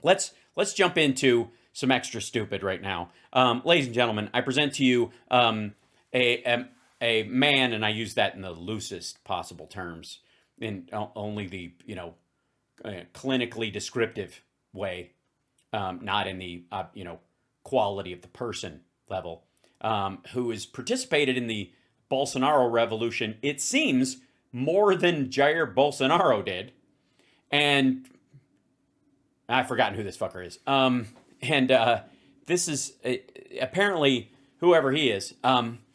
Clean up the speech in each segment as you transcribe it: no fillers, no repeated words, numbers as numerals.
let's jump into some extra stupid right now. Ladies and gentlemen, I present to you a man, and I use that in the loosest possible terms, in only the clinically descriptive way, not in the quality of the person level, who has participated in the Bolsonaro revolution, it seems, more than Jair Bolsonaro did. And I've forgotten who this fucker is. This is apparently whoever he is. There's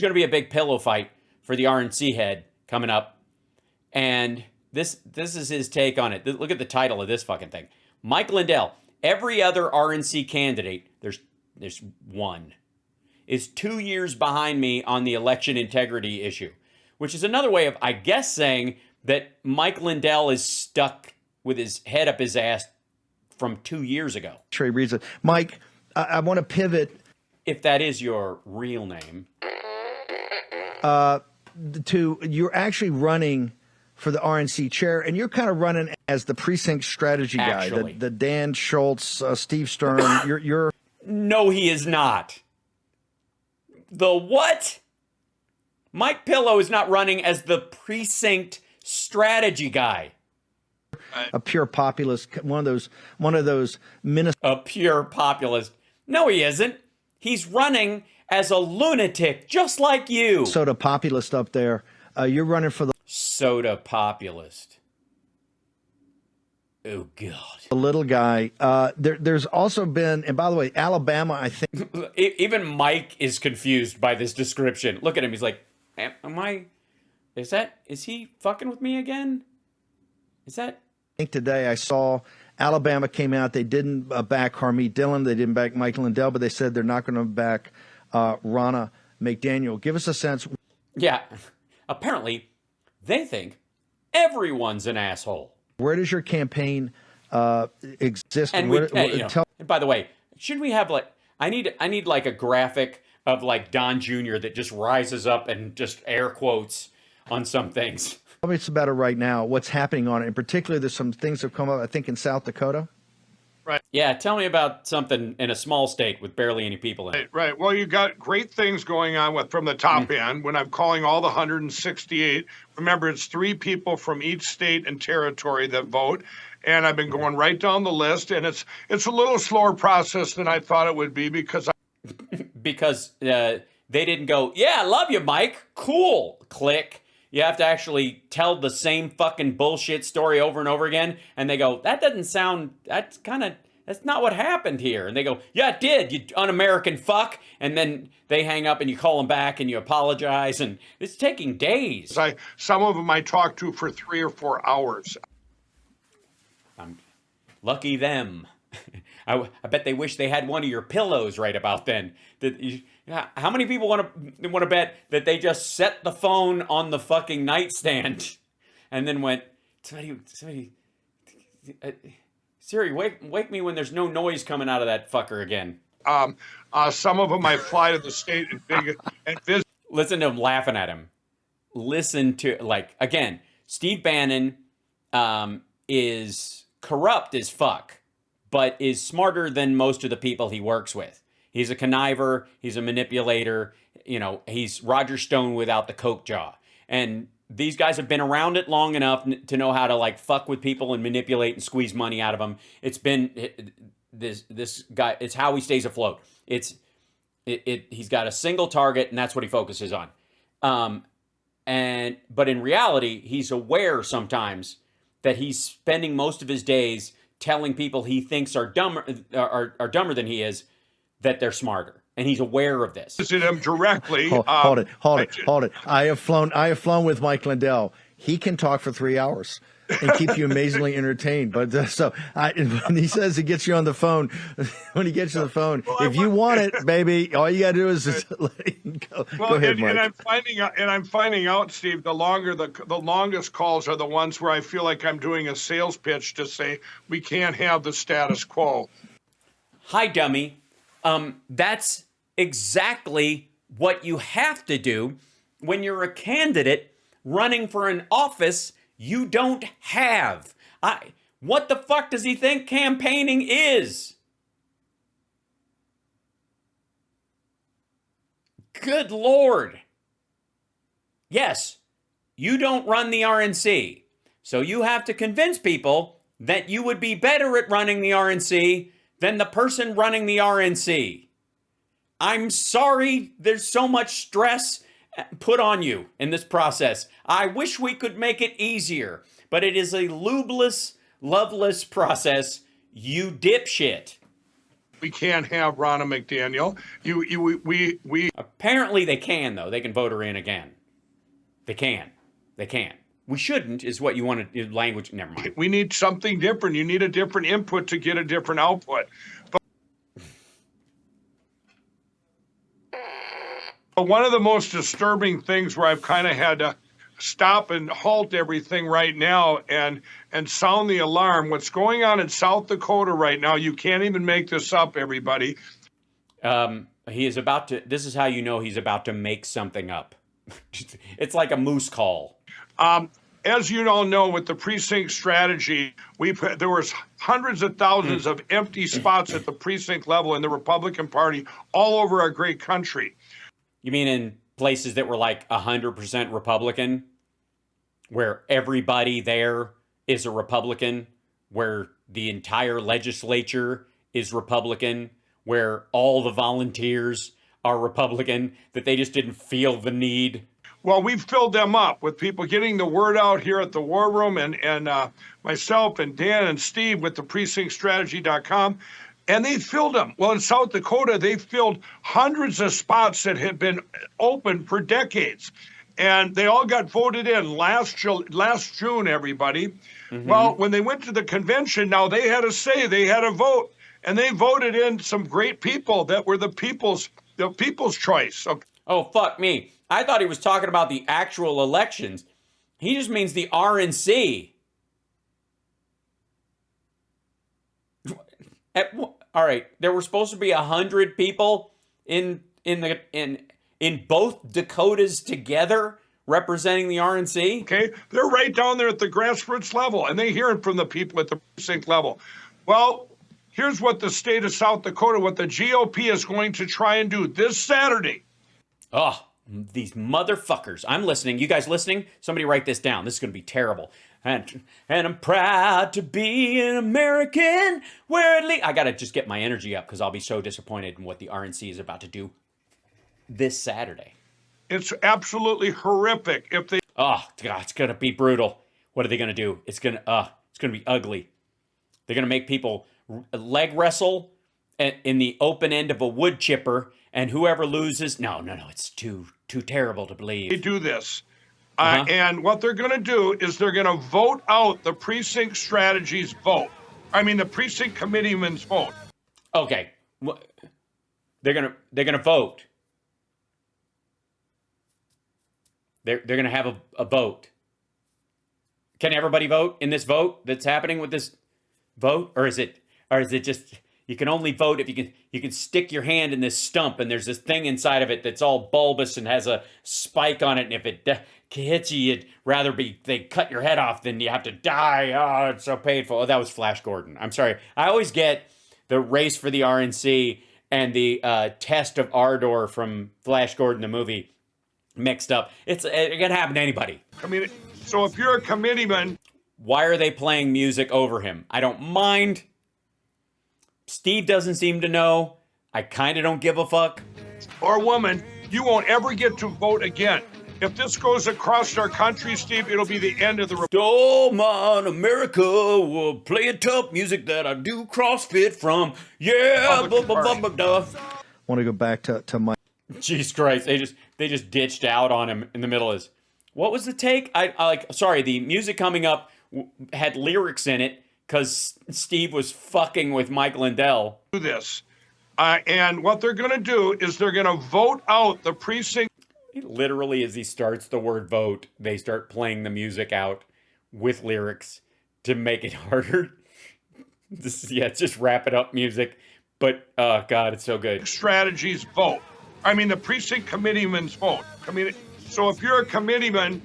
going to be a big pillow fight for the RNC head coming up. And this is his take on it. Look at the title of this fucking thing. Mike Lindell. Every other RNC candidate, there's one, is 2 years behind me on the election integrity issue, which is another way of, I guess, saying that Mike Lindell is stuck with his head up his ass from 2 years ago. Trey reads it. Mike, I want to pivot. If that is your real name. You're actually running for the RNC chair, and you're kind of running as the precinct strategy guy, the Dan Schultz, Steve Stern. You're No, he is not. The what? Mike Pillow is not running as the precinct strategy guy. A pure populist, one of those A pure populist. No, he isn't. He's running as a lunatic, just like you. Soda populist up there. You're running for the soda populist. Oh, God. The little guy. There's also been, and by the way, Alabama, I think. Even Mike is confused by this description. Look at him. He's like, is he fucking with me again? I think today I saw Alabama came out. They didn't back Harmeet Dillon. They didn't back Mike Lindell, but they said they're not going to back Ronna McDaniel. Give us a sense. Yeah. Apparently, they think everyone's an asshole. Where does your campaign exist? And and by the way, should we have I need like a graphic of like Don Jr. that just rises up and just air quotes on some things. Tell me about it right now. What's happening on it? In particular, there's some things that have come up, I think, in South Dakota. Right. Yeah, tell me about something in a small state with barely any people in it. Right. Well, you got great things going on from the top end. When I'm calling all the 168, remember it's 3 people from each state and territory that vote, and I've been going right down the list, and it's a little slower process than I thought it would be because they didn't go, yeah, I love you, Mike. Cool. Click. You have to actually tell the same fucking bullshit story over and over again. And they go, that's not what happened here. And they go, yeah, it did, you un-American fuck. And then they hang up and you call them back and you apologize. And it's taking days. Some of them I talked to for 3 or 4 hours. I'm lucky them. I bet they wish they had one of your pillows right about then. How many people want to bet that they just set the phone on the fucking nightstand and then went, somebody, Siri, wake me when there's no noise coming out of that fucker again. Some of them I fly to the state and visit. Listen to him laughing at him. Listen to, again, Steve Bannon is corrupt as fuck, but is smarter than most of the people he works with. He's a conniver. He's a manipulator. He's Roger Stone without the coke jaw. And these guys have been around it long enough to know how to fuck with people and manipulate and squeeze money out of them. It's been this guy. It's how he stays afloat. He's got a single target, and that's what he focuses on. But in reality, he's aware sometimes that he's spending most of his days telling people he thinks are dumber than he is that they're smarter, and he's aware of this. Visit him directly. Hold it. I have flown with Mike Lindell. He can talk for 3 hours and keep you amazingly entertained. But when he says he gets you on the phone, if you want it, baby, all you got to do is just let him go. Well, go ahead, Mike. And I'm finding out, Steve, the longest calls are the ones where I feel like I'm doing a sales pitch to say we can't have the status quo. Hi, dummy. That's exactly what you have to do when you're a candidate running for an office you don't have. What the fuck does he think campaigning is? Good Lord. Yes, you don't run the RNC. So you have to convince people that you would be better at running the RNC than the person running the RNC. I'm sorry there's so much stress put on you in this process. I wish we could make it easier, but it is a lubeless, loveless process, you dipshit. We can't have Ronna McDaniel. We Apparently they can, though. They can vote her in again. They can. We shouldn't, is what you want to language. Never mind. We need something different. You need a different input to get a different output. But one of the most disturbing things where I've kind of had to stop and halt everything right now and sound the alarm. What's going on in South Dakota right now, you can't even make this up, everybody. He is about to, this is how you know he's about to make something up. It's like a moose call. As you all know, with the precinct strategy, there was hundreds of thousands of empty spots at the precinct level in the Republican Party all over our great country. You mean in places that were like 100% Republican, where everybody there is a Republican, where the entire legislature is Republican, where all the volunteers are Republican, that they just didn't feel the need? Well, we've filled them up with people getting the word out here at the War Room, and myself and Dan and Steve with the precinctstrategy.com, and they filled them. Well, in South Dakota, they filled hundreds of spots that had been open for decades, and they all got voted in last June, everybody. Mm-hmm. Well, when they went to the convention, now they had a say, they had a vote, and they voted in some great people that were the people's choice. Okay. Oh, fuck me. I thought he was talking about the actual elections. He just means the RNC. All right, there were supposed to be 100 people in both Dakotas together representing the RNC. Okay, they're right down there at the grassroots level, and they hear it from the people at the precinct level. Well, here's what the state of South Dakota, what the GOP is going to try and do this Saturday. Oh, these motherfuckers. I'm listening. You guys listening? Somebody write this down. This is going to be terrible. And I'm proud to be an American. I got to just get my energy up because I'll be so disappointed in what the RNC is about to do this Saturday. It's absolutely horrific. If they... Oh, God, it's going to be brutal. What are they going to do? It's going to be ugly. They're going to make people leg wrestle in the open end of a wood chipper, and whoever loses, no, it's too terrible to believe. They do this. And what they're going to do is they're going to vote out the precinct strategy's vote. I mean, the precinct committeeman's vote. Okay. They're going to vote. They're going to have a vote. Can everybody vote in this vote that's happening with this vote? Or is it just you can only vote if you can stick your hand in this stump and there's this thing inside of it that's all bulbous and has a spike on it, and if it hits you, you'd rather they cut your head off than you have to die. Oh, it's so painful. Oh, that was Flash Gordon. I'm sorry. I always get the race for the RNC and the test of ardor from Flash Gordon the movie mixed up. It can happen to anybody. I mean, so if you're a committeeman, why are they playing music over him? I don't mind. Steve doesn't seem to know. I kind of don't give a fuck. Or woman, you won't ever get to vote again. If this goes across our country, Steve, it'll be the end of the... Oh, man, America will play a tough music that I do CrossFit from. Yeah, Want to go back to my... Jesus Christ, they just ditched out on him in the middle of this. What was the take? The music coming up had lyrics in it because Steve was fucking with Mike Lindell. Do this. And what they're going to do is they're going to vote out the precinct. Literally, as he starts the word vote, they start playing the music out with lyrics to make it harder. It's just wrap it up music. But, God, it's so good. Strategies vote. I mean, the precinct committeeman's vote. I mean, so if you're a committeeman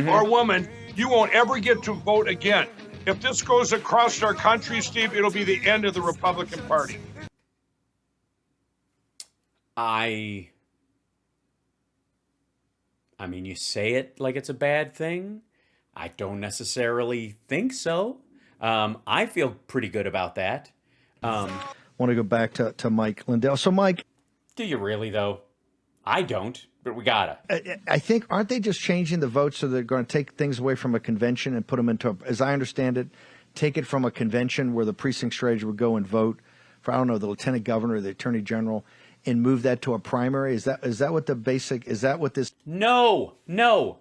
or woman, you won't ever get to vote again. If this goes across our country, Steve, it'll be the end of the Republican Party. I mean, you say it like it's a bad thing. I don't necessarily think so. I feel pretty good about that. Want to go back to Mike Lindell. So, Mike, Do you really, though? I don't, but we gotta. I think, aren't they just changing the votes so they're going to take things away from a convention and put them into, as I understand it, take it from a convention where the precinct strategy would go and vote for, I don't know, the lieutenant governor or the attorney general, and move that to a primary? Is that what the basic, is that what this? No,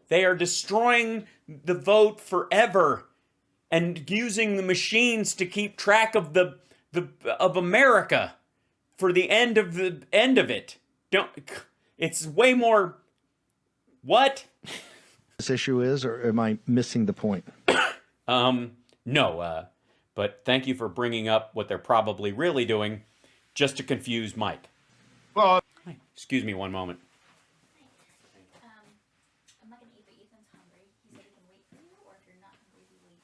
they are destroying the vote forever and using the machines to keep track of of America for the end of it. It's way more. What? This issue is, or am I missing the point? No, but thank you for bringing up what they're probably really doing just to confuse Mike. Well, Excuse me one moment. I'm not gonna eat, but Ethan's hungry. He said he can wait for you, or if you're not hungry, he wait.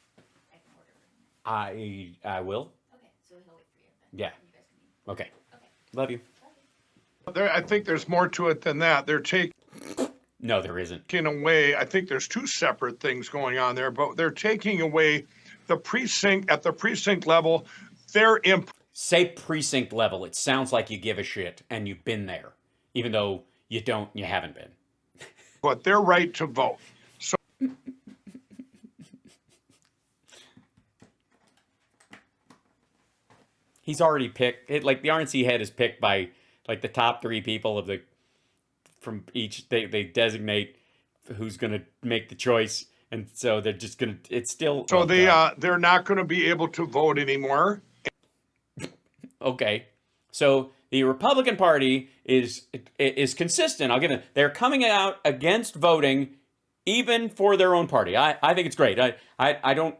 I can order for him. I will. Okay, so he'll wait for you. Then. Yeah. You guys can eat. Okay. Okay. Love you. I think there's more to it than that. They're taking No, there isn't. away, I think there's two separate things going on there, but they're taking away the precinct at the precinct level. They're Say precinct level. It sounds like you give a shit and you've been there, even though you haven't been. but their right to vote. So He's already picked it. Like the RNC head is picked by like the top 3 people from each. They designate who's going to make the choice, and so they're just going to. It's still. so they're not going to be able to vote anymore. Okay, so the Republican Party is consistent. I'll give it. They're coming out against voting, even for their own party. I think it's great. I don't.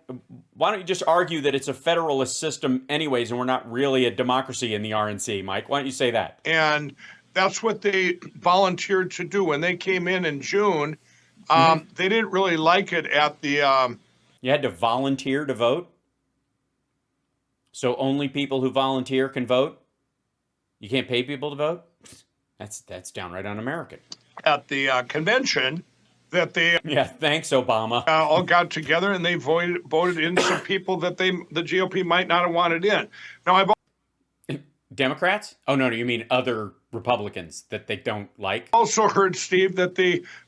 Why don't you just argue that it's a federalist system, anyways, and we're not really a democracy in the RNC, Mike? Why don't you say that? And that's what they volunteered to do when they came in June. They didn't really like it at the. You had to volunteer to vote. So only people who volunteer can vote? You can't pay people to vote? That's downright un-American. At the convention, that they Yeah, thanks, Obama. all got together and they voted in some people that the GOP might not have wanted in. Now I've Democrats? Oh, no, you mean other Republicans that they don't like? also heard, Steve, that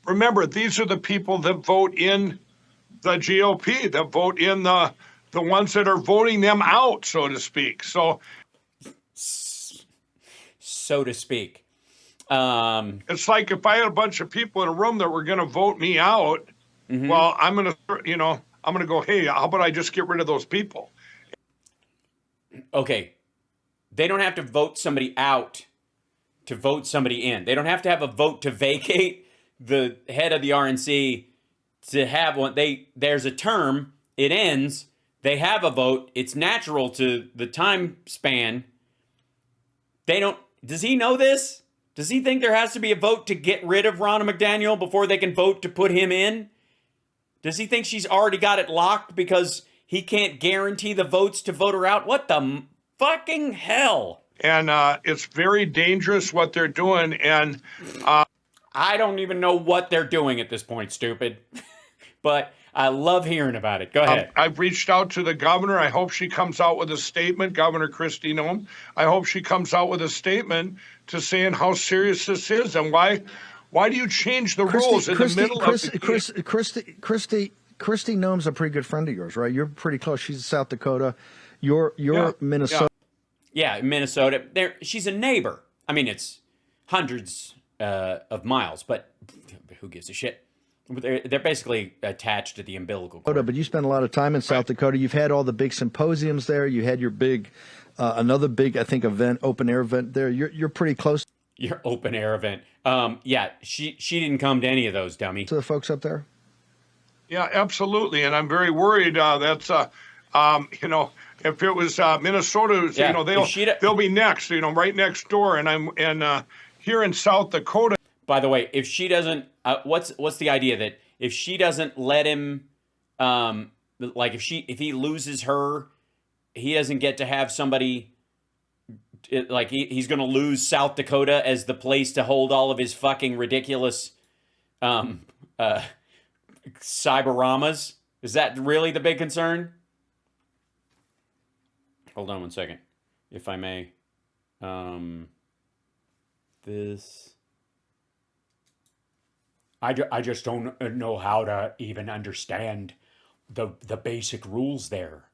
remember, these are the people that vote in the GOP, that vote in the ones that are voting them out, so to speak. So to speak. it's like if I had a bunch of people in a room that were going to vote me out, well, I'm going to go, hey, how about I just get rid of those people? Okay, they don't have to vote somebody out to vote somebody in. They don't have to have a vote to vacate the head of the RNC to have one. There's a term, it ends, they have a vote, it's natural to the time span. Does he know this? Does he think there has to be a vote to get rid of Ronna McDaniel before they can vote to put him in? Does he think she's already got it locked because he can't guarantee the votes to vote her out? What the fucking hell? And it's very dangerous what they're doing. And I don't even know what they're doing at this point, stupid. But I love hearing about it. Go ahead. I've reached out to the governor. I hope she comes out with a statement, Governor Christie Noem. I hope she comes out with a statement to saying how serious this is and why do you change the rules in the middle of the game? Christie Noem's a pretty good friend of yours, right? You're pretty close. She's in South Dakota. You're Minnesota. Yeah, Minnesota. She's a neighbor. I mean, it's hundreds of miles, but who gives a shit? They're basically attached to the umbilical cord. But you spent a lot of time in South Dakota. You've had all the big symposiums there. You had your big, another big, I think, event, open air event there. You're pretty close. Your open air event. Yeah, she didn't come to any of those, dummy. To the folks up there. Yeah, absolutely. And I'm very worried that's, if it was Minnesota, they'll be next, right next door. And here in South Dakota. By the way, if she doesn't, what's the idea that if she doesn't let him like if he loses her, he doesn't get to have somebody like he's going to lose South Dakota as the place to hold all of his fucking ridiculous um cyberamas. Is that really the big concern? Hold on one second, if I may. This. I just don't know how to even understand the basic rules there.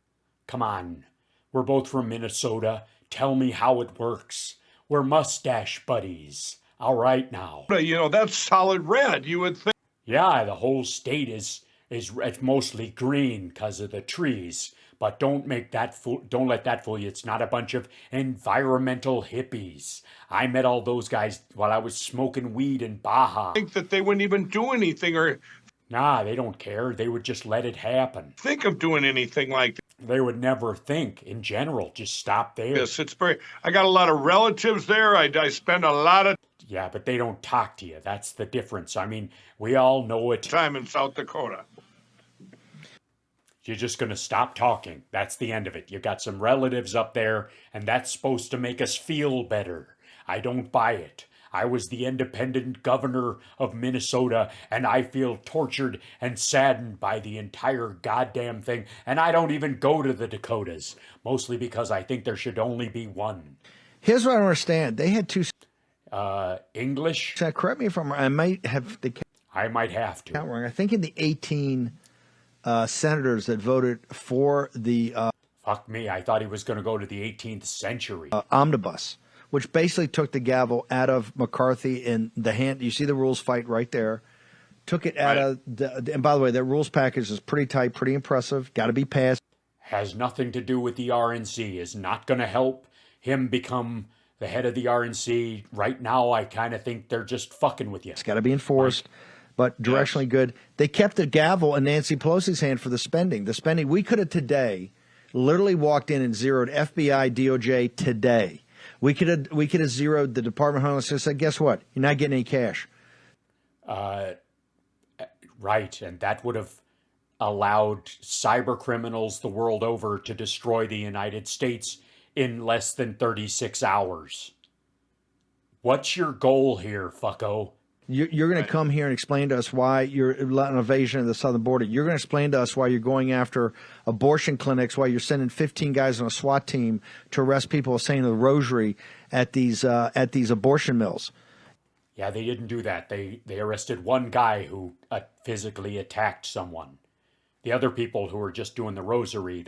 Come on. We're both from Minnesota. Tell me how it works. We're mustache buddies. All right now. You know, that's solid red. You would think. Yeah, the whole state is it's mostly green because of the trees. But don't let that fool you. It's not a bunch of environmental hippies. I met all those guys while I was smoking weed in Baja. Think that they wouldn't even do anything or Nah, they don't care. They would just let it happen. think of doing anything like They would never think in general. Just stop there. this. I got a lot of relatives there. I spend a lot of Yeah, but they don't talk to you. That's the difference. I mean, we all know it. time in South Dakota. You're just going to stop talking. That's the end of it. You got some relatives up there, and that's supposed to make us feel better. I don't buy it. I was the independent governor of Minnesota, and I feel tortured and saddened by the entire goddamn thing. And I don't even go to the Dakotas, mostly because I think there should only be one. Here's what I don't understand. They had two. English? Correct me if I'm wrong. I might have the I might have to. count wrong. I think in the 18 senators that voted for the Fuck me, I thought he was going to go to the 18th century. omnibus, which basically took the gavel out of McCarthy in the hand. You see the rules fight right there. Took it out of the. And by the way, that rules package is pretty tight, pretty impressive. Got to be passed. Has nothing to do with the RNC, is not going to help him become the head of the RNC. Right now, I kind of think they're just fucking with you. It's got to be enforced, but directionally good. They kept the gavel in Nancy Pelosi's hand for the spending. The spending, we could have today literally walked in and zeroed FBI, DOJ today. We could have zeroed the Department of Homeland Security and said, guess what? You're not getting any cash. Right, and that would have allowed cyber criminals the world over to destroy the United States in less than 36 hours. What's your goal here, fucko? You're going to come here and explain to us why you're an invasion of the southern border. You're going to explain to us why you're going after abortion clinics, why you're sending 15 guys on a SWAT team to arrest people saying the rosary at these abortion mills. Yeah, they didn't do that. They arrested one guy who physically attacked someone. The other people who were just doing the rosary,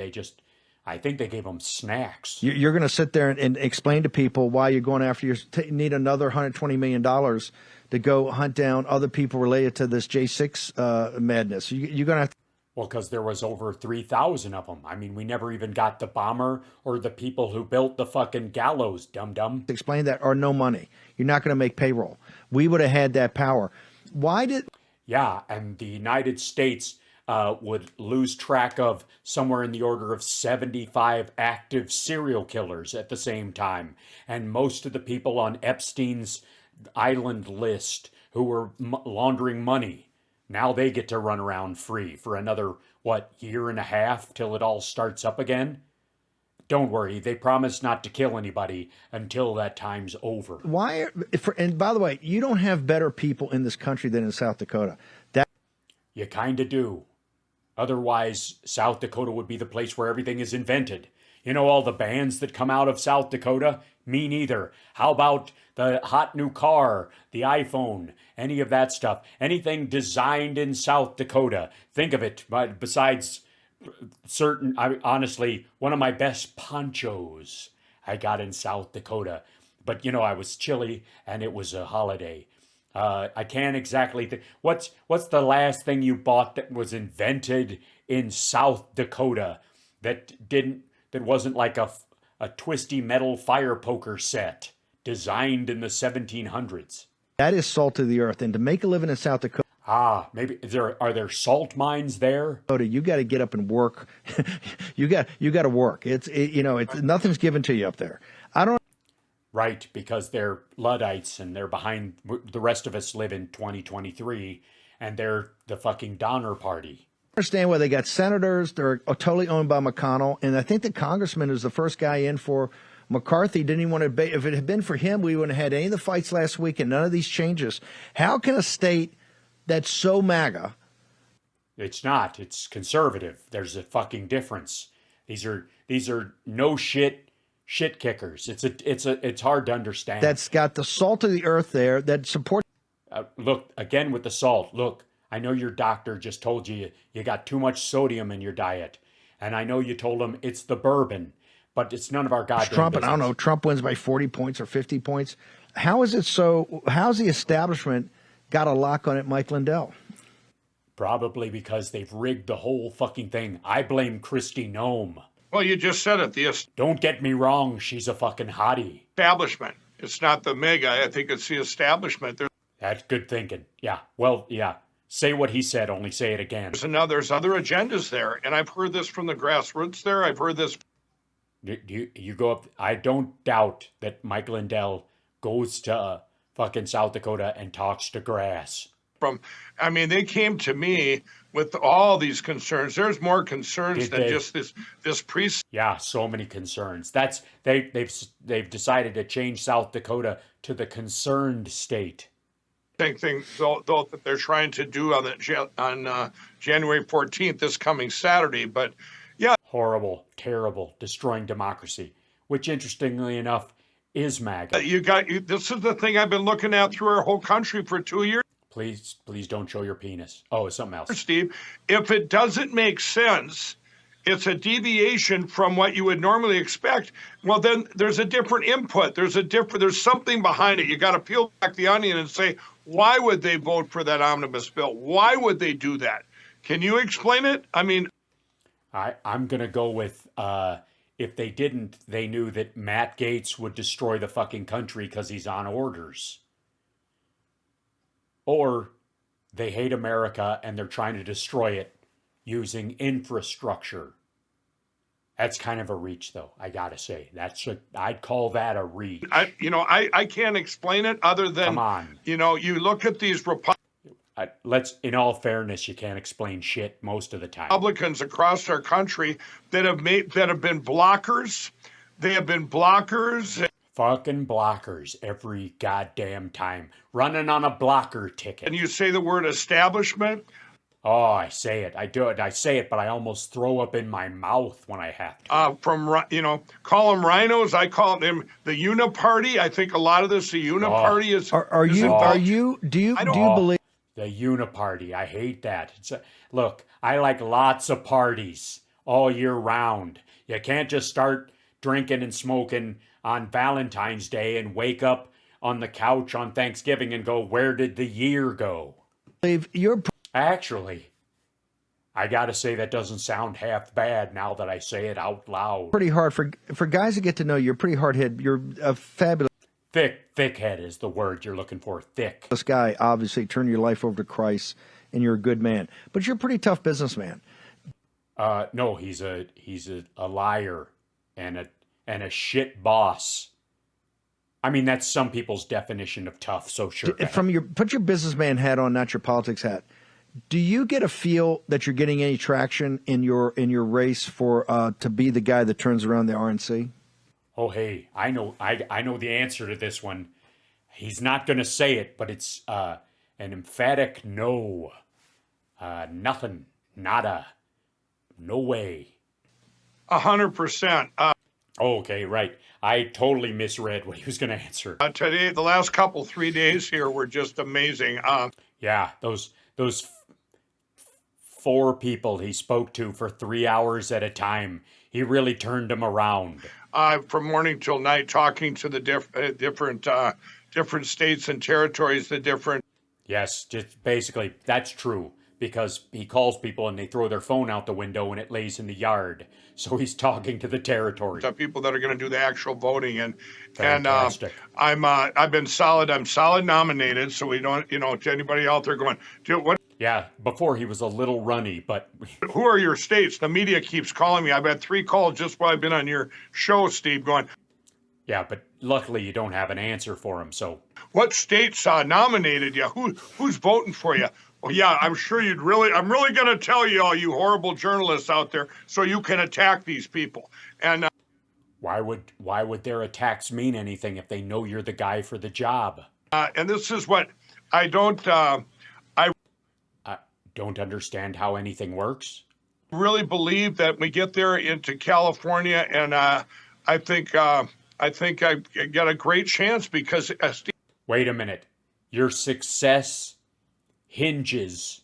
I think they gave them snacks. You're going to sit there and explain to people why you're going after you need another $120 million to go hunt down other people related to this J6 madness. You're going to have to. Well, because there was over 3,000 of them. I mean, we never even got the bomber or the people who built the fucking gallows, dum-dum. Explain that, or no money. You're not going to make payroll. We would have had that power. Why did... Yeah, and the United States would lose track of somewhere in the order of 75 active serial killers at the same time. And most of the people on Epstein's island list who were laundering money, now they get to run around free for another, year and a half till it all starts up again? Don't worry, they promise not to kill anybody until that time's over. Why? And by the way, you don't have better people in this country than in South Dakota. You kind of do. Otherwise, South Dakota would be the place where everything is invented. You know all the bands that come out of South Dakota? Me neither. How about the hot new car, the iPhone, any of that stuff? Anything designed in South Dakota. Think of it, besides honestly, one of my best ponchos I got in South Dakota. But, I was chilly and it was a holiday. I can't exactly think. What's the last thing you bought that was invented in South Dakota that wasn't like a twisty metal fire poker set designed in the 1700s? That is salt of the earth. And to make a living in South Dakota, maybe are there salt mines there? you got to get up and work. you got to work. It's nothing's given to you up there. I don't. Right, because they're Luddites and they're behind. The rest of us live in 2023 and they're the fucking Donner Party. understand why they got senators. They're totally owned by McConnell. And I think the congressman is the first guy in for McCarthy. Didn't even want to. If it had been for him, we wouldn't have had any of the fights last week and none of these changes. How can a state that's so MAGA? It's not. It's conservative. There's a fucking difference. These are no shit kickers. It's hard to understand. That's got the salt of the earth there that supports. Look, again with the salt. Look, I know your doctor just told you you got too much sodium in your diet. And I know you told him it's the bourbon, but it's none of our goddamn Trump, business. and I don't know, Trump wins by 40 points or 50 points. How is it so? How's the establishment got a lock on it, Mike Lindell? Probably because they've rigged the whole fucking thing. I blame Kristi Noem. Well, you just said it. The Don't get me wrong, she's a fucking hottie. establishment. It's not the MAGA. I think it's the establishment. That's good thinking. Yeah. Well, yeah. Say what he said, only say it again. There's other agendas there. And I've heard this from the grassroots there. I've heard this. You go up. I don't doubt that Mike Lindell goes to fucking South Dakota and talks to grass. They came to me with all these concerns. There's more concerns than just this priest. Yeah, so many concerns. They've decided to change South Dakota to the concerned state. Thing though that they're trying to do on January 14th, this coming Saturday. But yeah, horrible, terrible, destroying democracy. Which, interestingly enough, is MAGA. This is the thing I've been looking at through our whole country for 2 years. Please don't show your penis. Oh, it's something else. Steve, if it doesn't make sense, it's a deviation from what you would normally expect. Well, then there's a different input. There's something behind it. You got to peel back the onion and say, why would they vote for that omnibus bill? Why would they do that? Can you explain it? I'm going to go with, if they didn't, they knew that Matt Gaetz would destroy the fucking country because he's on orders. Or they hate America and they're trying to destroy it using infrastructure. That's kind of a reach, though, I gotta say. I'd call that a reach. I can't explain it other than, come on. You look at these in all fairness, you can't explain shit most of the time. Republicans across our country that have been blockers. They have been blockers. Fucking blockers every goddamn time. Running on a blocker ticket. And you say the word establishment? Oh, I say it. I do it. I say it, but I almost throw up in my mouth when I have to. Call them rhinos. I call them the Uniparty. I think a lot of this, the Uniparty is. Do you believe the Uniparty? I hate that. Look, I like lots of parties all year round. You can't just start drinking and smoking on Valentine's Day and wake up on the couch on Thanksgiving and go, where did the year go? Actually, I gotta say that doesn't sound half bad now that I say it out loud. Pretty hard for guys to get to know you. You're pretty hard head. You're a fabulous. Thick head is the word you're looking for. Thick. This guy obviously turned your life over to Christ, and you're a good man. But you're a pretty tough businessman. No, he's a liar and a shit boss. I mean, that's some people's definition of tough. So sure. Put your businessman hat on, not your politics hat. Do you get a feel that you're getting any traction in your race for to be the guy that turns around the RNC? Oh, hey, I know the answer to this one. He's not going to say it, but it's an emphatic no. Nothing, nada, no way. 100%. Okay, right. I totally misread what he was going to answer. Today, the last 3 days here were just amazing. Yeah, those 4 people he spoke to for 3 hours at a time. He really turned them around. From morning till night, talking to the different states and territories, the different. Yes, just basically, that's true. Because he calls people and they throw their phone out the window and it lays in the yard. So he's talking to the territory. People that are going to do the actual voting. Fantastic. I've been solid. I'm solid nominated. So we don't, to anybody out there going, what? Yeah, before he was a little runny, but. Who are your states? The media keeps calling me. I've had 3 calls just while I've been on your show, Steve, going. Yeah, but luckily you don't have an answer for him, so. What states nominated you? Who's voting for you? Oh, yeah, I'm sure I'm really going to tell you, all you horrible journalists out there, so you can attack these people. And Why would their attacks mean anything if they know you're the guy for the job? and this is what I don't understand how anything works. really believe that we get there into California, and I think I got a great chance because Wait a minute. Your success hinges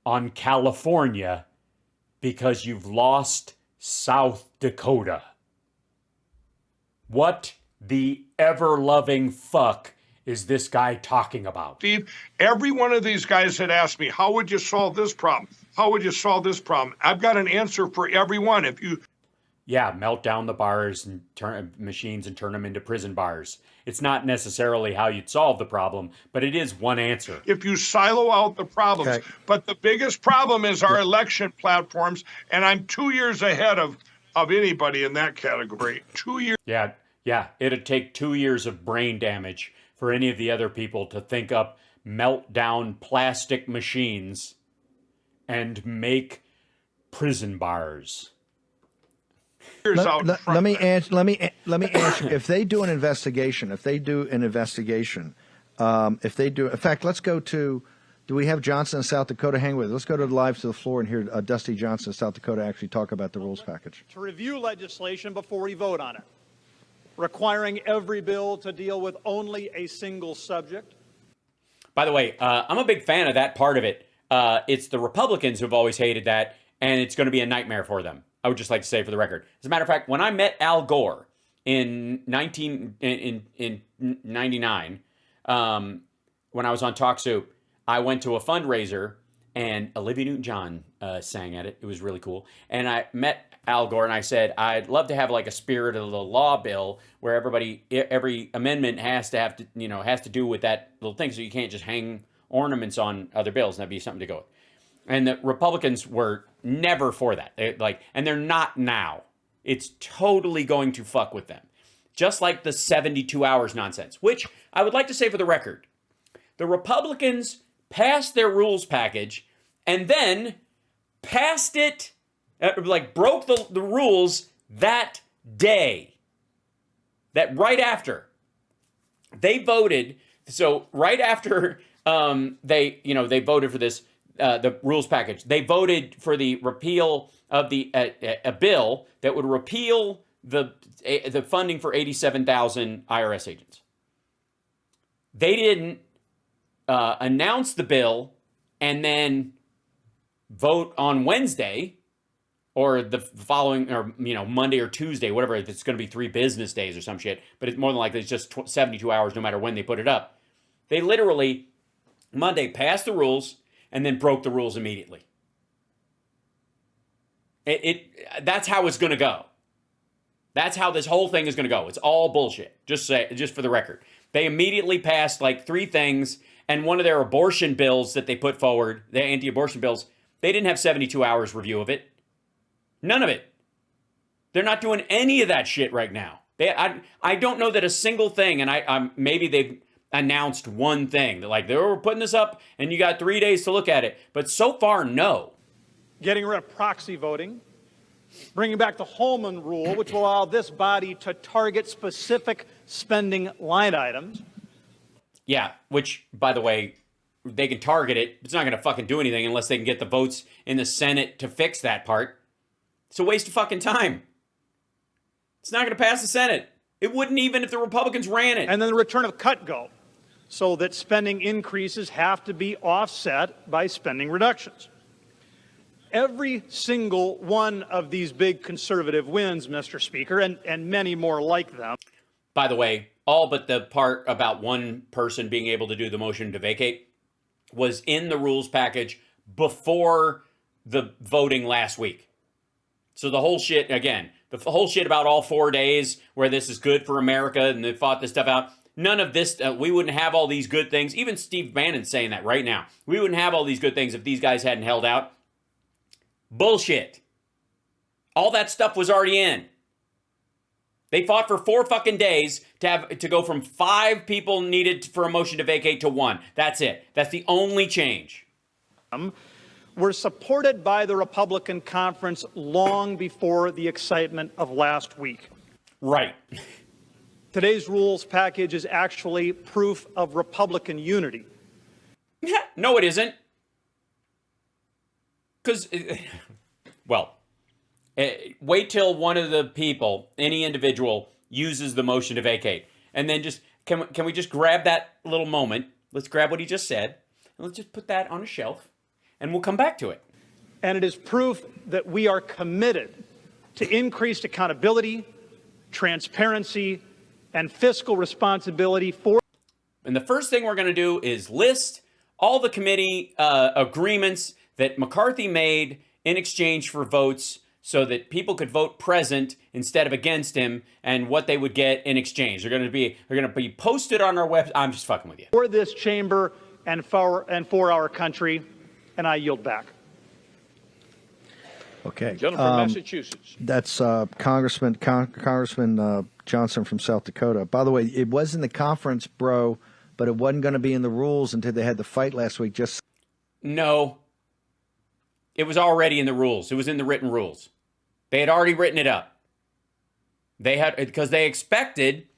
on California because you've lost South Dakota. What the ever-loving fuck is this guy talking about? Steve, every one of these guys had asked me, how would you solve this problem? How would you solve this problem? I've got an answer for every one. If you melt down the bars and turn machines and turn them into prison bars. It's not necessarily how you'd solve the problem, but it is one answer. If you silo out the problems. Okay. But the biggest problem is our election platforms, and I'm 2 years ahead of anybody in that category. 2 years. Yeah, it'd take 2 years of brain damage for any of the other people to think up melt down plastic machines and make prison bars. Let me answer. If they do an investigation, in fact, let's go to. Do we have Johnson in South Dakota? Hang with. Let's go to the floor and hear Dusty Johnson in South Dakota actually talk about the rules package. To review legislation before we vote on it, requiring every bill to deal with only a single subject. By the way, I'm a big fan of that part of it. It's the Republicans who've always hated that, and it's going to be a nightmare for them. I would just like to say for the record. As a matter of fact, when I met Al Gore in 99, when I was on Talk Soup, I went to a fundraiser and Olivia Newton-John sang at it. It was really cool. And I met Al Gore and I said, I'd love to have like a spirit of the law bill where every amendment has to do with that little thing. So you can't just hang ornaments on other bills. That'd be something to go with. And the Republicans were never for that. And they're not now. It's totally going to fuck with them. Just like the 72 hours nonsense, which I would like to say for the record, the Republicans passed their rules package and then passed it, broke the rules that day. That right after they voted. So right after they voted for this, the rules package, they voted for the repeal of a bill that would repeal the funding for 87,000 IRS agents. They didn't announce the bill and then vote on Wednesday or the following, or Monday or Tuesday, whatever. If it's going to be 3 business days or some shit, but it's more than likely it's just 72 hours, no matter when they put it up. They literally Monday passed the rules and then broke the rules immediately. That's how it's going to go. That's how this whole thing is going to go. It's all bullshit. Just for the record. They immediately passed like 3 things, and one of their abortion bills that they put forward, the anti-abortion bills, they didn't have 72 hours review of it. None of it. They're not doing any of that shit right now. I don't know that a single thing, and maybe they've announced one thing, that they were putting this up and you got 3 days to look at it. But so far, no. Getting rid of proxy voting, bringing back the Holman Rule, which will allow this body to target specific spending line items. Yeah, which, by the way, they can target it. It's not going to fucking do anything unless they can get the votes in the Senate to fix that part. It's a waste of fucking time. It's not going to pass the Senate. It wouldn't even if the Republicans ran it. And then the return of cut-go, so that spending increases have to be offset by spending reductions. Every single one of these big conservative wins, Mr. Speaker, and many more like them. By the way, all but the part about one person being able to do the motion to vacate was in the rules package before the voting last week. So the whole shit, again, the whole shit about all 4 days where this is good for America and they fought this stuff out, none of this, we wouldn't have all these good things. Even Steve Bannon's saying that right now. We wouldn't have all these good things if these guys hadn't held out. Bullshit. All that stuff was already in. They fought for 4 fucking days to go from 5 people needed for a motion to vacate to 1. That's it. That's the only change. were supported by the Republican conference long before the excitement of last week. Right. Today's rules package is actually proof of Republican unity. No, it isn't. Because, well, wait till one of the people, any individual, uses the motion to vacate. And then just, can we just grab that little moment? Let's grab what he just said. And let's just put that on a shelf. And we'll come back to it. And it is proof that we are committed to increased accountability, transparency, and fiscal responsibility for. And the first thing we're going to do is list all the committee agreements that McCarthy made in exchange for votes so that people could vote present instead of against him, and what they would get in exchange. They're going to be posted on our website. I'm just fucking with you. For this chamber and for our country, and I yield back. Okay. Gentleman from Massachusetts. That's Congressman Johnson from South Dakota. By the way, it was in the conference, bro, but it wasn't going to be in the rules until they had the fight last week. No. It was already in the rules. It was in the written rules. They had already written it up. They had, because they expected,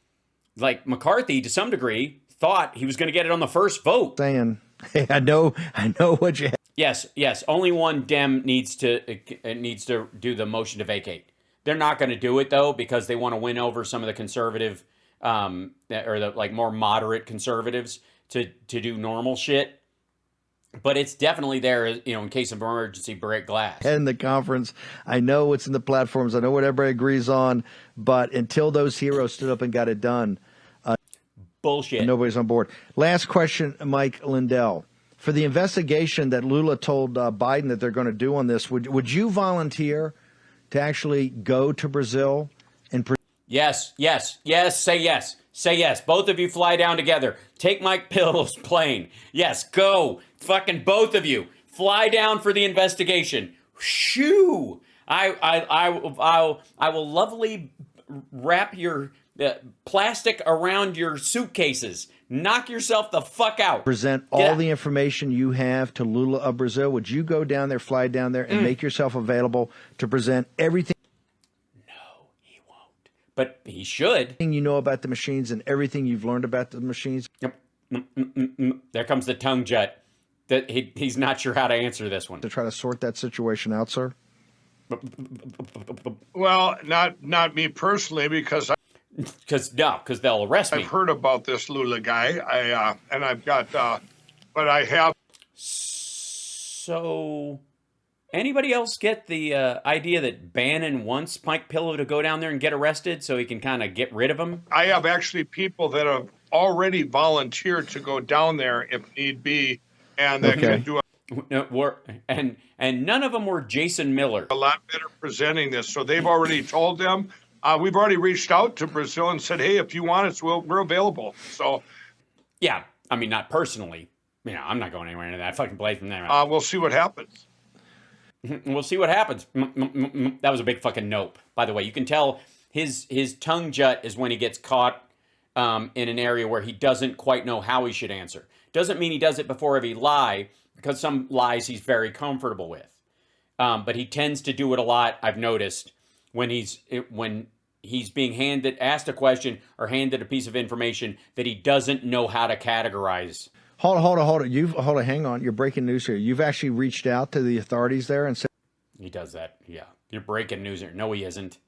like McCarthy to some degree, thought he was going to get it on the first vote. Saying, hey, I know what you. Yes. Only one Dem needs to do the motion to vacate. They're not going to do it though because they want to win over some of the conservative, or the like more moderate conservatives to do normal shit. But it's definitely there, in case of emergency, break glass. In the conference, I know what's in the platforms. I know what everybody agrees on. But until those heroes stood up and got it done, bullshit. Nobody's on board. Last question, Mike Lindell. For the investigation that Lula told Biden that they're going to do on this, would you volunteer to actually go to Brazil and? Yes. Say yes. Say yes. Both of you fly down together. Take Mike Pillow's plane. Yes, go. Fucking both of you. Fly down for the investigation. Shoo. I will lovely wrap your plastic around your suitcases. Knock yourself the fuck out. Present all the information you have to Lula of Brazil. Would you go down there, fly down there, and make yourself available to present everything? No, he won't. But he should. You know about the machines and everything you've learned about the machines. Yep. There comes the tongue jut. That he's not sure how to answer this one. To try to sort that situation out, sir? Well, not me personally, because they'll arrest me. I've heard about this Lula guy. And I've got, but I have. So, anybody else get the idea that Bannon wants Mike Pillow to go down there and get arrested so he can kind of get rid of him? I have actually people that have already volunteered to go down there if need be, and that can do and none of them were Jason Miller. a lot better presenting this. So they've already told them. We've already reached out to Brazil and said, hey, if you want us, we're available. So, yeah, I mean, not personally. I'm not going anywhere into that. Fucking blade from there. We'll see what happens. We'll see what happens. That was a big fucking nope. By the way, you can tell his tongue jut is when he gets caught in an area where he doesn't quite know how he should answer. Doesn't mean he does it before every lie, because some lies he's very comfortable with. But he tends to do it a lot, I've noticed, when he's being asked a question or handed a piece of information that he doesn't know how to categorize. Hold on. Hang on. You're breaking news here. You've actually reached out to the authorities there and said he does that. Yeah, you're breaking news here. No, he isn't.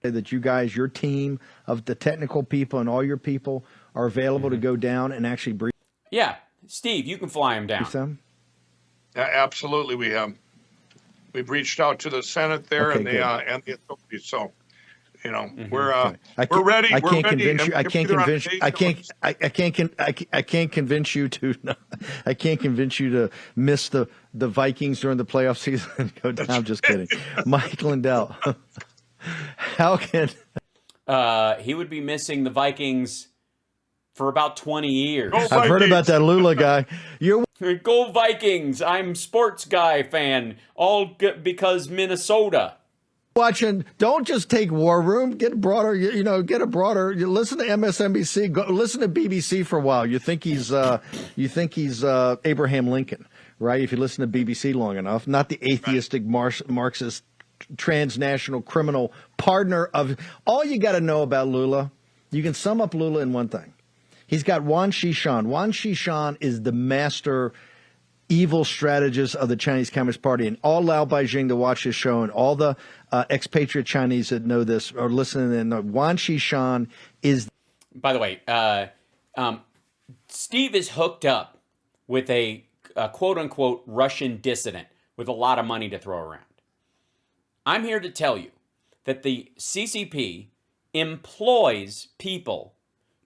That you guys, your team of the technical people and all your people are available to go down and actually brief. Yeah, Steve, you can fly him down. Them? Absolutely, we have. We've reached out to the Senate there and the authorities. So, we're ready. I can't convince you. I can't convince you. I can't convince you to. I can't convince you to miss the Vikings during the playoff season and go down. I'm just kidding, Mike Lindell. How can he would be missing the Vikings for about 20 years? I've heard about that Lula guy. Go Vikings! I'm sports guy fan. All because Minnesota. Watching, don't just take War Room. Get broader. Get a broader. You listen to MSNBC. Go listen to BBC for a while. You think he's Abraham Lincoln, right? If you listen to BBC long enough, not the atheistic Marxist transnational criminal partner of all you got to know about Lula. You can sum up Lula in one thing. He's got Wan Xishan. Wan Xishan is the master evil strategist of the Chinese Communist Party, and all Lao Beijing to watch this show, and all the expatriate Chinese that know this or listening in. Wan Xishan is. By the way, Steve is hooked up with a quote unquote Russian dissident with a lot of money to throw around. I'm here to tell you that the CCP employs people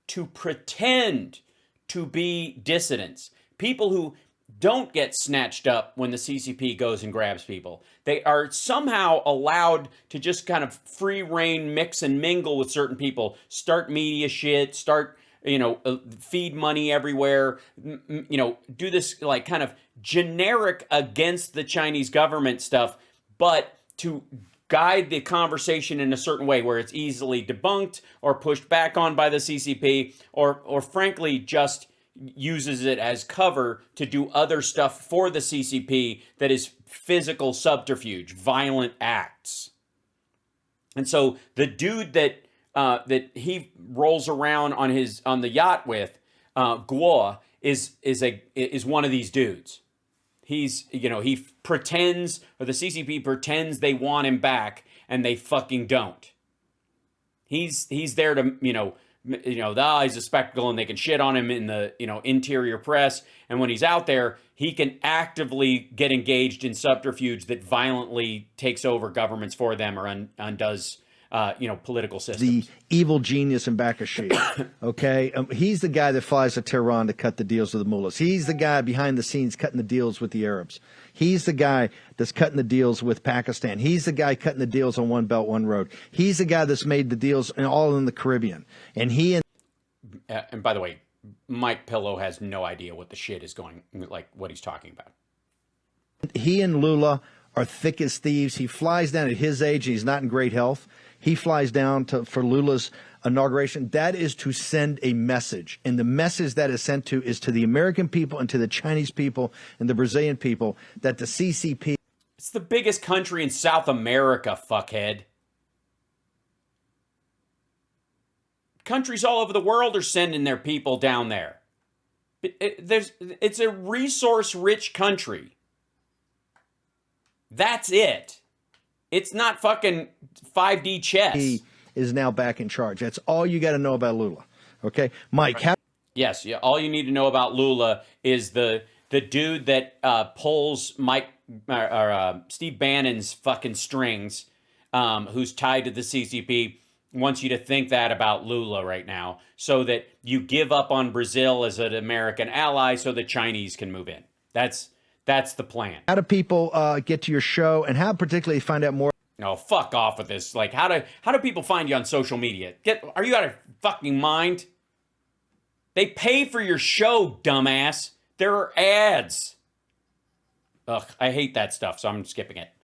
to pretend to be dissidents, people who don't get snatched up when the CCP goes and grabs people. They are somehow allowed to just kind of free reign, mix and mingle with certain people, start media shit, start, feed money everywhere, do this like kind of generic against the Chinese government stuff, but to guide the conversation in a certain way where it's easily debunked or pushed back on by the CCP, or frankly just uses it as cover to do other stuff for the CCP that is physical subterfuge, violent acts. And so the dude that he rolls around on the yacht with, Guo, is one of these dudes. He pretends, or the CCP pretends they want him back, and they fucking don't. He's there to, he's a spectacle, and they can shit on him in the, interior press. And when he's out there, he can actively get engaged in subterfuge that violently takes over governments for them or undoes political systems. The evil genius in Bakashe, okay? He's the guy that flies to Tehran to cut the deals with the mullahs. He's the guy behind the scenes cutting the deals with the Arabs. He's the guy that's cutting the deals with Pakistan. He's the guy cutting the deals on One Belt, One Road. He's the guy that's made the deals all in the Caribbean. And and by the way, Mike Pillow has no idea what the shit is going, like what he's talking about. He and Lula are thick as thieves. He flies down at his age, and he's not in great health. He flies down for Lula's inauguration. That is to send a message. And the message that is sent is to the American people and to the Chinese people and the Brazilian people that the CCP. It's the biggest country in South America, fuckhead. Countries all over the world are sending their people down there. It's a resource-rich country. That's it. It's not fucking 5D chess. He is now back in charge. That's all you got to know about Lula. Okay, Mike. Yes, yeah. All you need to know about Lula is the dude that pulls Steve Bannon's fucking strings, who's tied to the CCP. Wants you to think that about Lula right now, so that you give up on Brazil as an American ally, so the Chinese can move in. That's the plan. How do people get to your show, and how particularly find out more? No, fuck off with this. Like, how do people find you on social media? Are you out of fucking mind? They pay for your show, dumbass. There are ads. Ugh, I hate that stuff, so I'm skipping it.